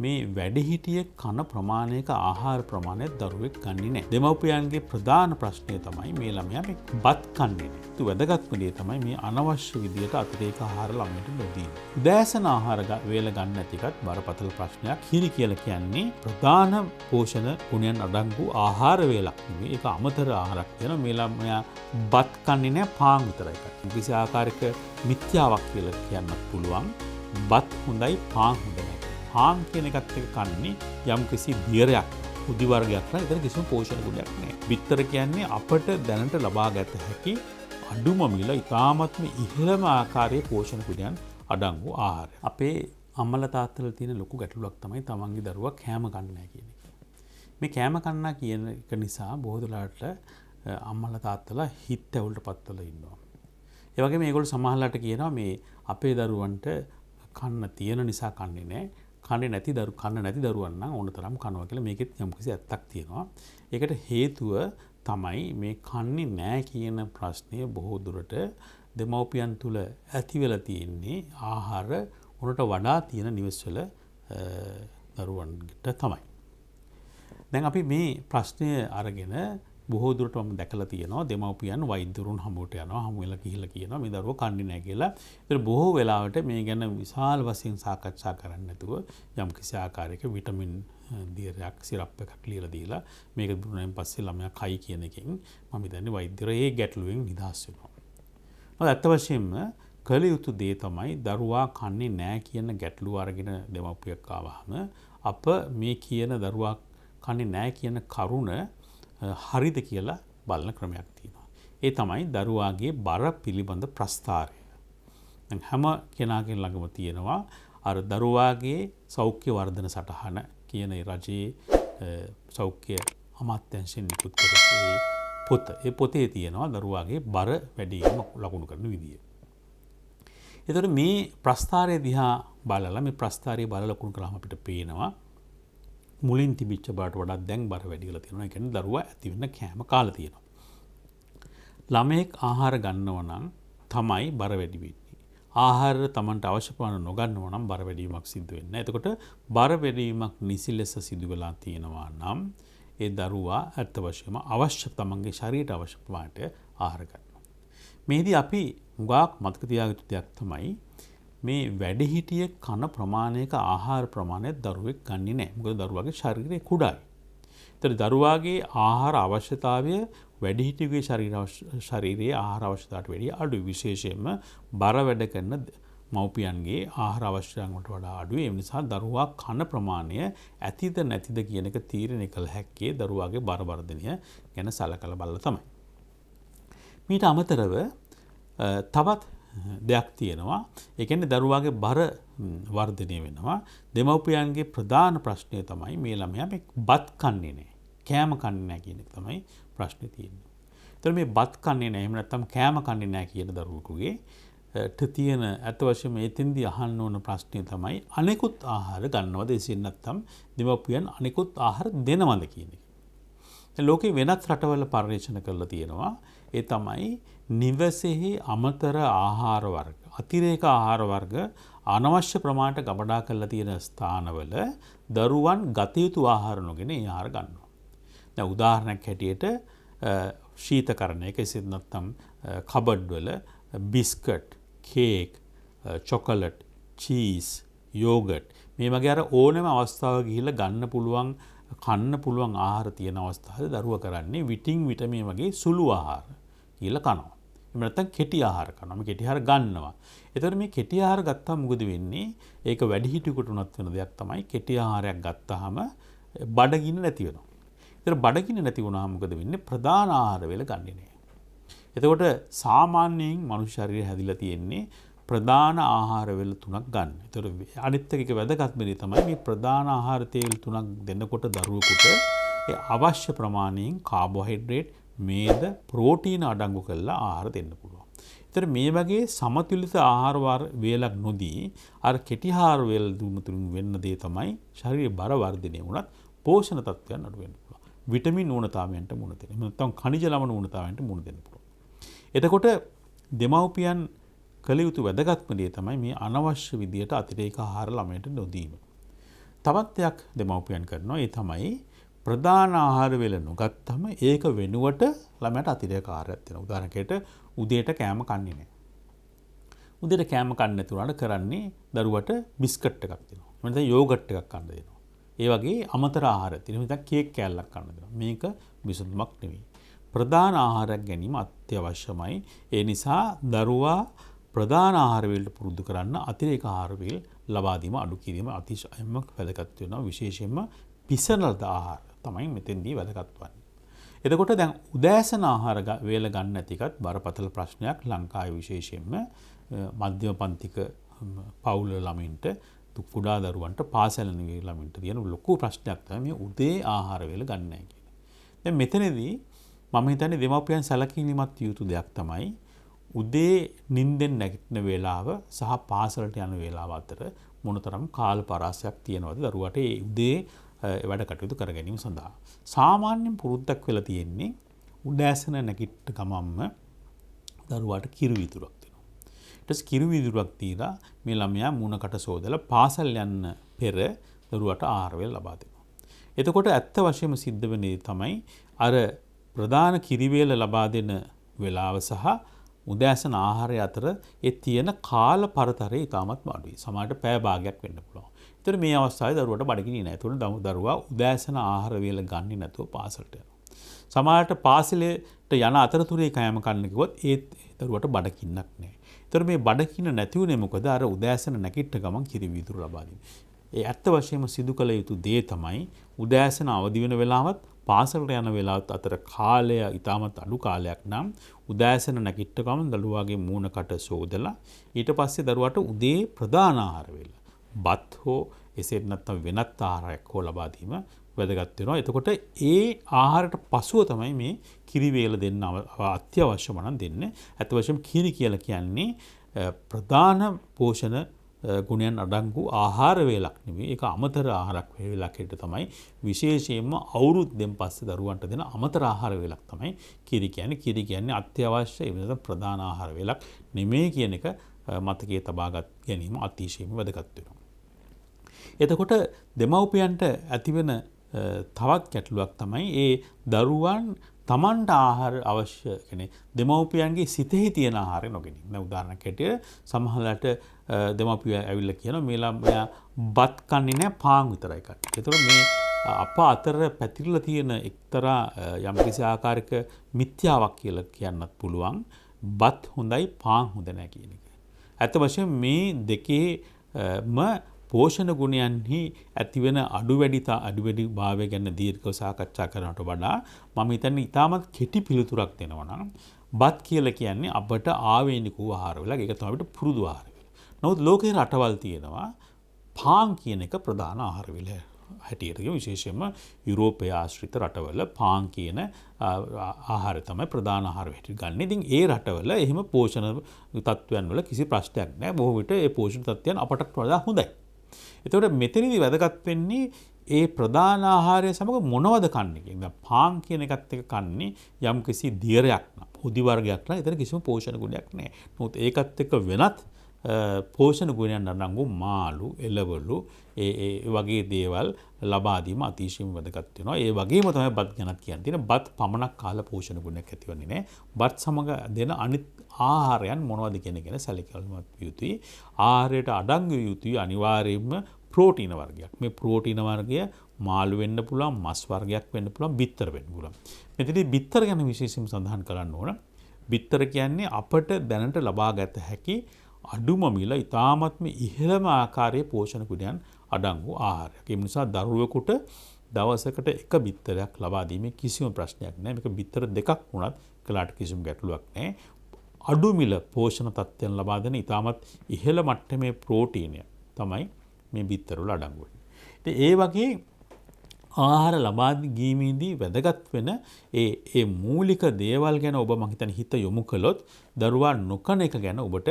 මේ වැඩිහිටියෙක් කන ප්‍රමාණයක ආහාර ප්‍රමාණය දරුවෙක් ගන්නේ නැහැ. දෙමව්පියන්ගේ ප්‍රධාන ප්‍රශ්නය තමයි මේ ළමයා මේ බත් කන්නේ නැහැ. ඒක වැදගත්ම දේ තමයි මේ අනවශ්‍ය විදියට අතිරේක ආහාර ළමයට නොදීම. උදෑසන ආහාර වේල ගන්න නැති එකත් බරපතල ප්‍රශ්නයක්. කිරි කියලා කියන්නේ ප්‍රධාන පෝෂණ ගුණයන් අඩංගු ආහාර වේලක් නෙවෙයි. ඒක අමතර ආහාරයක් වෙනවා. මේ ළමයා බත් කන්නේ නැහැ, පාන් විතරයි කන්නේ. කිසි ආකාරයක මිත්‍යාවක් කියලා කියන්නත් පුළුවන්. බත් හොඳයි, පාන් හොඳ නැහැ. පාන් කියන එකත් එක කන්නේ යම් කිසි දියරයක්, උදි වර්ගයක් නෑ. ඒතර කිසිම පෝෂණ ගුණයක් නෑ. බිත්තර කියන්නේ අපට දැනට ලබා ගත හැකි අඩුම මිල ඉතාමත්ම ඉහළම ආකාරයේ පෝෂණ ගුණයන් අඩංගු ආහාරය. අපේ අම්මලා තාත්තලා තියෙන ලොකු ගැටලුවක් තමයි තමන්ගේ දරුවා කෑම කන්නේ නැහැ කියන එක. මේ කෑම කන්නා කියන එක නිසා බොහෝ දුරට අම්මලා තාත්තලා හිත ඇවුල්ටපත් වෙලා ඉන්නවා. ඒ වගේම මේගොල්ලෝ සමහරලාට කියනවා මේ අපේ දරුවන්ට කන්න තියෙන නිසා කන්නේ නැහැ. කන්න නැති දරුවන් නම් ඕන තරම් කනවා කියලා මේකෙත් යම්කිසි ඇත්තක් තියෙනවා. ඒකට හේතුව තමයි මේ කන්නේ නැහැ කියන ප්‍රශ්නය බොහෝ දුරට දෙමව්පියන් තුල ඇති වෙලා තියෙන්නේ ආහාර උනට වඩා තියෙන නිවෙස්වල දරුවන්ට තමයි. දැන් අපි මේ ප්‍රශ්නය අරගෙන බොහෝ දුරට මම දැකලා තියෙනවා දෙමව්පියන් වෛද්‍යවරුන් හමුවට යනවා, හමු වෙලා ගිහිල්ලා කියනවා මේ දරුවෝ කන්නේ නැහැ කියලා. ඒතර බොහෝ වෙලාවට මේ ගැන විශාල වශයෙන් සාකච්ඡා කරන්නේ නැතුව යම් කිසි ආකාරයක විටමින් දියරයක් සිරප් එකක් ලියලා දීලා මේක දුන්නාන් පස්සේ ළමයා කයි කියන එකෙන් මම හිතන්නේ වෛද්‍යවරු ඒ ගැටලුවෙන් නිදහස් වෙනවා. මොකද අත්ත වශයෙන්ම කළ යුතු දේ තමයි දරුවා කන්නේ නැහැ කියන ගැටලුව අරගෙන දෙමව්පියෙක් ආවහම අප මේ කියන දරුවා කන්නේ නැහැ කියන කරුණ හරිද කියලා බලන ක්‍රමයක් තියෙනවා. ඒ තමයි දරුවාගේ බර පිළිබඳ ප්‍රස්ථාරය. දැන් හැම කෙනාගේ ළඟම තියෙනවා අර දරුවාගේ සෞඛ්‍ය වර්ධන සටහන කියන ඒ රජයේ සෞඛ්‍ය අමාත්‍යාංශයෙන් නිකුත් කරපු පොත. ඒ පොතේ තියෙනවා දරුවාගේ බර වැඩි වීම ලකුණු කරන විදිය. ඒතර මේ ප්‍රස්ථාරය දිහා බලලා මේ ප්‍රස්ථාරය බලලා ලකුණු කරාම අපිට පේනවා මුලින් තිබිච්ච බරට වඩා දැන් බර වැඩි වෙලා තියෙනවා. ඒ කියන්නේ දරුවා ඇති වෙන්න කෑම කාලා තියෙනවා. ළමයෙක් ආහාර ගන්නව නම් තමයි බර වැඩි වෙන්නේ. ආහාර Tamanට අවශ්‍ය ප්‍රමාණය නොගන්නව නම් බර වැඩි වීමක් සිද්ධ වෙන්නේ නැහැ. එතකොට බර වැඩි වීමක් නිසි ලෙස සිදු වෙලා තියෙනවා නම් ඒ දරුවා අත් වශයෙන්ම අවශ්‍ය Tamanගේ ශරීරයට අවශ්‍ය ප්‍රමාණයට ආහාර ගන්නවා. මේදී අපි හුඟක් මතක තියාගන්න දෙයක් තමයි මේ වැඩිහිටියෙක් කන ප්‍රමාණයක ආහාර ප්‍රමාණය දරුවෙක් ගන්නේ නැහැ. මොකද දරුවාගේ ශරීරය කුඩායි. ඒතර දරුවාගේ ආහාර අවශ්‍යතාවය වැඩිහිටියෙකුගේ ශරීරයේ ආහාර අවශ්‍යතාවට වැඩිය අඩුයි. විශේෂයෙන්ම බර වැඩ කරන මව්පියන්ගේ ආහාර අවශ්‍යතාවන්ට වඩා අඩුයි. ඒ නිසා දරුවා කන ප්‍රමාණය ඇතිද නැතිද කියන එක තීරණය කළ හැක්කේ දරුවාගේ බර වර්ධනය ගැන සලකලා බලලා තමයි. මීට අමතරව තවත් දෙයක් තියෙනවා. ඒ කියන්නේ දරුවාගේ බර වර්ධනය වෙනවා. දෙමව්පියන්ගේ ප්‍රධාන ප්‍රශ්නය තමයි මේ ළමයා මේ බත් කන්නේ නැහැ. කෑම කන්නේ නැහැ කියන එක තමයි ප්‍රශ්නේ තියෙන්නේ. ඒතර මේ බත් කන්නේ නැහැ එහෙම නැත්නම් කෑම කන්නේ නැහැ කියන දරුවෙකුගේ තියෙන අත වශයෙන්ම එතෙන්දී අහන්න ඕන ප්‍රශ්නය තමයි අනෙකුත් ආහාර ගන්නවද එසේත් නැත්නම් දෙමව්පියන් අනෙකුත් ආහාර දෙනවද කියන එක. ලෝකේ වෙනත් රටවල පරිශන කරලා තියෙනවා. ඒ තමයි නිවසේහි අමතර ආහාර වර්ග, අතිරේක ආහාර වර්ග අනවශ්‍ය ප්‍රමාණයට ගබඩා කරලා තියෙන ස්ථානවල දරුවන් ගත යුතු ආහාර නොගෙන ඒ ආහාර ගන්නවා. දැන් උදාහරණයක් හැටියට ශීතකරණයක එසේත් නැත්නම් කබඩ් වල biscuit, cake, chocolate, cheese, yoghurt මේ වගේ අර ඕනෑම අවස්ථාවක ගිහිල්ලා ගන්න පුළුවන් කන්න පුළුවන් ආහාර තියෙන අවස්ථාවේ දරුවා කරන්නේ විටින් විට මේ වගේ සුළු ආහාර කියලා කනවා. එහෙම නැත්නම් කෙටි ආහාර කනවා. මේ කෙටි ආහාර ගන්නවා. ඒතකොට මේ කෙටි ආහාර ගත්තාම මොකද වෙන්නේ? ඒක වැඩිහිටියෙකුට උනත් වෙන දෙයක් තමයි කෙටි ආහාරයක් ගත්තාම බඩගින්න නැති වෙනවා. ඒතර බඩගින්න නැති වුණාම මොකද වෙන්නේ? ප්‍රධාන ආහාර වේල ගන්නෙ නෑ. එතකොට සාමාන්‍යයෙන් මනුෂ්‍ය ශරීරය හැදිලා තියෙන්නේ ප්‍රධාන ආහාර වේල තුනක් ගන්න. ඒතර අනිත් එක වැදගත්ම දේ තමයි මේ ප්‍රධාන ආහාර තේල් තුනක් දෙන්නකොට දරුවෙකුට ඒ අවශ්‍ය ප්‍රමාණයෙන් කාබෝහයිඩ්‍රේට්, මේද, ප්‍රෝටීන අඩංගු කරලා ආහාර දෙන්න පුළුවන්. ඒතර මේ වගේ සමතුලිත ආහාර වේලක් නොදී අර කෙටි ආහාර වේල දුමුතුන් වෙන්න දේ තමයි ශරීර බර වර්ධනය වුණත් පෝෂණ තත්ත්වයන් අඩු වෙන්න පුළුවන්. විටමින් ඌනතාවයන්ට මුහුණ දෙන්න. එහෙම නැත්නම් ಖನಿಜ ලවණ ඌනතාවයන්ට මුහුණ දෙන්න පුළුවන්. එතකොට දෙමව්පියන් කළ යුතු වැදගත්ම දේ තමයි මේ අනවශ්‍ය විදියට අතිරේක ආහාර ළමයට නොදීම. තවත් දෙයක් දෙමව්පියන් කරනවා ඒ තමයි ප්‍රධාන ආහාර වේල නොගත්තම ඒක වෙනුවට ළමයට අතිරේක ආහාරයක් දෙනවා. උදාහරණයකට උදේට කෑම කන්නේ නැහැ. උදේට කෑම කන්නේ නැතුණාට කරන්නේ දරුවට බිස්කට් එකක් දෙනවා. එහෙම නැත්නම් යෝගට් එකක් කන්න දෙනවා. ඒ වගේ අමතර ආහාර තියෙනවා. නැත්නම් කේක් කෑල්ලක් කන්න දෙනවා. මේක විසඳුමක් නෙවෙයි. ප්‍රධාන ආහාරයක් ගැනීම අත්‍යවශ්‍යමයි. ඒ නිසා දරුවා ප්‍රධාන ආහාර වේලට පුරුදු කරන්න අතිරේක ආහාර වේල ලබා දීම අඩු කිරීම අතිශයින්ම වැදගත් වෙනවා. විශේෂයෙන්ම පිසනලද ආහාර තමයි මෙතෙන්දී වැදගත් වන්නේ. එතකොට දැන් උදෑසන ආහාර වේල ගන්න නැති එකත් බරපතල ප්‍රශ්නයක් ලංකාවේ විශේෂයෙන්ම මධ්‍යම පන්තික පවුල ළමින්ට කුඩා දරුවන්ට පාසල් යන ළමින්ට තියෙන ලොකු ප්‍රශ්නයක් තමයි මේ උදේ ආහාර වේල ගන්න නැහැ කියන්නේ. දැන් මෙතනදී මම හිතන්නේ දෙමව්පියන් සැලකිලිමත් යුතු දෙයක් තමයි උදේ නිින්දෙන් නැගිටින වේලාව සහ පාසලට යන වේලාව අතර මොනතරම් කාල පරාසයක් තියෙනවද දරුවට ඒ උදේ වැඩ කටයුතු කර ගැනීම සඳහා. සාමාන්‍යයෙන් පුරුද්දක් වෙලා තියෙන්නේ උදෑසන නැගිට ගමම්ම දරුවාට කිරි වීදුරුවක් දෙනවා. ඊට පස්සේ කිරි වීදුරුවක් දීලා මේ ළමයා මූණකට සෝදලා පාසල් යන්න පෙර දරුවාට ආහාර වේල ලබා දෙනවා. එතකොට ඇත්ත වශයෙන්ම සිද්ධ වෙන්නේ තමයි අර ප්‍රධාන කිරි වේල ලබා දෙන වේලාව සහ උදෑසන ආහාරය අතර ඒ තියෙන කාල පරතරය ඉතාමත් අඩුයි. සමහරට පැය භාගයක් වෙන්න පුළුවන්. ඒතර මේ අවස්ථාවේ දරුවට බඩගිනි නැහැ. ඒතකොට දරුවා උදෑසන ආහාර වේල ගන්නේ නැතුව පාසලට යනවා. සමහරට පාසලට යන අතරතුරේ කෑම කන්න කිව්වොත් ඒ දරුවට බඩගින්නක් නැහැ. ඒතර මේ බඩගින්න නැති උනේ මොකද? අර උදෑසන නැගිට ගමන් කිරි වීදුරු ලබා දීම. ඒ ඇත්ත වශයෙන්ම සිදු කළ යුතු දේ තමයි උදෑසන අවදි වෙන වෙලාවත් පාසලට යන වෙලාවත් අතර කාලය ඉතාමත් අඩු කාලයක් නම් උදෑසන නැගිට ගමන් දරුවාගේ මූණකට සෝදලා ඊට පස්සේ දරුවාට උදේ ප්‍රධාන ආහාර වේල බත් හෝ එසේත් නැත්නම් වෙනත් ආහාරයක් හෝ ලබා දීම වැදගත් වෙනවා. එතකොට ඒ ආහාරයට පසුව තමයි මේ කිරි වේල දෙන්න අත්‍යවශ්‍යම නම් දෙන්නේ. අත් වශයෙන්ම කිරි කියලා කියන්නේ ප්‍රධාන පෝෂණ ගුණයන් අඩංගු ආහාර වේලක් නෙවෙයි. ඒක අමතර ආහාරක් වේලක් හිට තමයි විශේෂයෙන්ම අවුරුද්දෙන් පස්සේ දරුවන්ට දෙන අමතර ආහාර වේලක් තමයි කිරි කියන්නේ. කිරි කියන්නේ අත්‍යවශ්‍ය ඒ වෙනස ප්‍රධාන ආහාර වේලක් නෙමෙයි කියන එක මතකයේ තබාගත් ගැනීම අතිශයින්ම වැදගත් වෙනවා. එතකොට දෙමව්පියන්ට ඇතිවෙන තවත් ගැටලුවක් තමයි ඒ දරුවන් තමන්ට ආහාර අවශ්‍ය කියන්නේ දෙමව්පියන්ගේ සිතෙහි තියෙන ආහාරය නොගැනීම. දැන් උදාහරණයක් හැටියට සමහරවිට දෙමව්පිය ඇවිල්ලා කියනවා මේ ළමයා බත් කන්නේ නැහැ පාන් විතරයි කන්නේ. ඒතකොට මේ අප අතර පැතිරලා තියෙන එක්තරා යම්කිසි ආකාරයක මිත්‍යාවක් කියලා කියන්නත් පුළුවන්. බත් හොඳයි පාන් හොඳ නැහැ කියන එක. ඇත්ත වශයෙන්ම මේ දෙකේම පෝෂණ ගුණයන්හි ඇතිවෙන අඩු වැඩි භාවය ගැන දීර්ඝව සාකච්ඡා කරනට වඩා මම හිතන්නේ ඉතාමත් කෙටි පිළිතුරක් දෙනවා නම් බත් කියලා කියන්නේ අපට ආවේනික වූ ආහාර වේලක්. ඒක තමයි අපිට පුරුදු ආහාර වේල. නමුත් ලෝකේ රටවල් තියෙනවා පාන් කියන එක ප්‍රධාන ආහාර වේල හැටියට. විශේෂයෙන්ම යුරෝපය ආශ්‍රිත රටවල පාන් කියන ආහාරය තමයි ප්‍රධාන ආහාර හැටියට ගන්න. ඉතින් ඒ රටවල එහෙම පෝෂණ තත්ත්වයන් වල කිසි ප්‍රශ්නයක් නැහැ. බොහෝ විට ඒ පෝෂණ තත්ත්වයන් අපටත් වඩා හොඳයි. එතකොට මෙතනදී වැදගත් වෙන්නේ ඒ ප්‍රධාන ආහාරය සමග මොනවද කන්නේ කියන. දැන් පාන් කියන එකත් එක කන්නේ යම්කිසි දියරයක් නම්, හොදි වර්ගයක් නම් එතන කිසිම පෝෂණ ගුණයක් නැහැ. නමුත් ඒකත් එක්ක වෙනත් පෝෂණ ගුණයන් අඩංගු මාළු, එළවලු ඒ වගේ දේවල් ලබා දීම අතිශයින්ම වැදගත් වෙනවා. ඒ වගේම තමයි බත් ගැනත් කියන්නේ. බත් පමණක් කාලා පෝෂණ ගුණයක් ඇතිවන්නේ නැහැ. බත් සමග දෙන අනිත් ආහාරයන් මොනවද කියන එක සැලකිලිමත් යුතුයි. ආහාරයට අඩංගු යුතුයි අනිවාර්යයෙන්ම ප්‍රෝටීන වර්ගයක්. මේ ප්‍රෝටීන වර්ගය මාළු වෙන්න පුළුවන්, මස් වර්ගයක් වෙන්න පුළුවන්, බිත්තර වෙන්න පුළුවන්. මෙතනදී බිත්තර ගැන විශේෂයෙන් සඳහන් කරන්න ඕන. බිත්තර කියන්නේ අපට දැනට ලබාගත හැකි අඩුම මිල ඉතාමත්ම ඉහළම ආකාරයේ පෝෂණ ගුණයන් අඩංගු ආහාරයක්. ඒ නිසා දරුවෙකුට දවසකට එක බිත්තරයක් ලබා දීමේ කිසිම ප්‍රශ්නයක් නැහැ. මේක බිත්තර දෙකක් වුණත් කලට කිසිම ගැටලුවක් නැහැ. අඩු මිල පෝෂණ තත්ත්වයන් ලබා දෙන ඉතාමත් ඉහළ මට්ටමේ ප්‍රෝටීනය තමයි මේ බිත්තර වල අඩංගු වෙන්නේ. ඉතින් ඒ වගේ ආහාර ලබා ගැනීමේදී වැදගත් වෙන ඒ මූලික දේවල් ගැන ඔබ මම හිතන්නේ හිත යොමු කළොත් දරුවා නොකන එක ගැන ඔබට